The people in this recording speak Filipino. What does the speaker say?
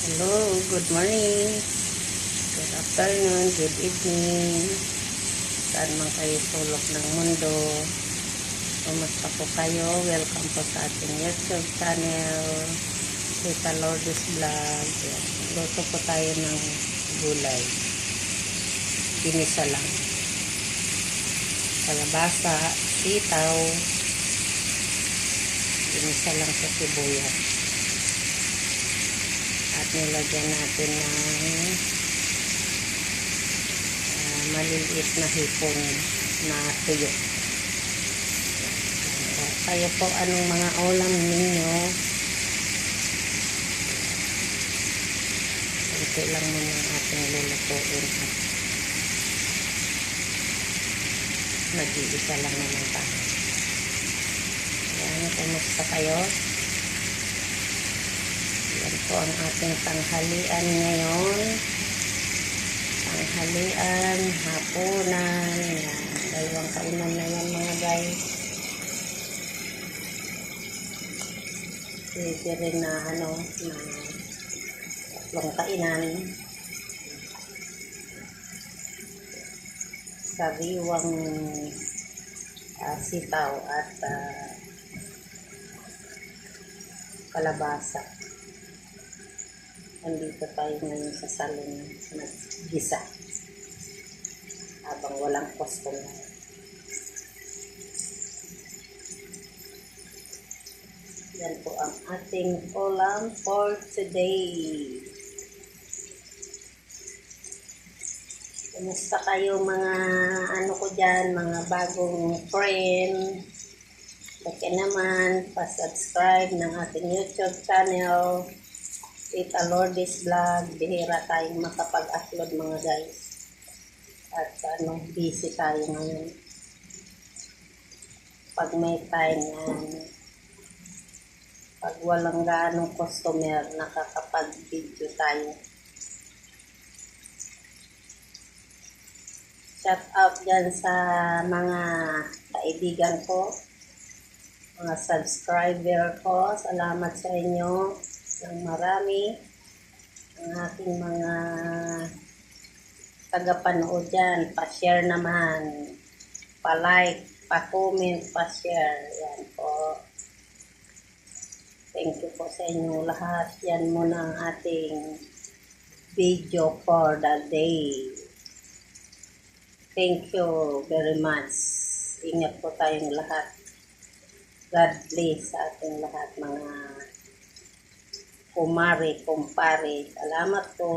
Hello, good morning, good afternoon, good evening. Saan man kayo sulok ng mundo. Kumusta po kayo? Welcome po sa ating YouTube channel, Tita Lourdes Vlog. Luto po tayo ng gulay. Ginisa lang. Kalabasa, sitaw, ginisa lang sa sibuyas. At nilagyan natin ng maliliit na hipon na tuyo. Kayo po, anong mga ulam ninyo? Ito lang muna ang ating lulutuin. Nag-iisa lang naman tayo. Ayan, kumusta kayo? Yan po ang ating tanghalian ngayon. Tanghalian, hapunan. Yan. Dalawang kainan na yan mga guys. Pwede rin na na tatlong kainan. Sariwang sitaw at kalabasa. Andito tayo ngayon sa salon nag-gisa habang walang customer. Yan po ang ating ulam for today. Kumusta kayo mga ko dyan, mga bagong friend? Baka naman pa-subscribe ng ating YouTube channel, Tita Lourdes Vlog. Bihira tayong makapag-upload mga guys. At busy tayo ngayon. Pag may time yan, pag walang ganong customer, nakakapag-video tayo. Shout out dyan sa mga kaibigan ko, mga subscriber ko. Salamat sa inyo ng marami. Ang aking mga tagapanood dyan, pa-share naman, pa-like, pa-comment, pa-share. Yan po. Thank you po sa inyo lahat. Yan muna ang ating video for the day. Thank you very much. Ingat po tayong lahat. God bless sa ating lahat mga kumare, kumpare. Salamat po.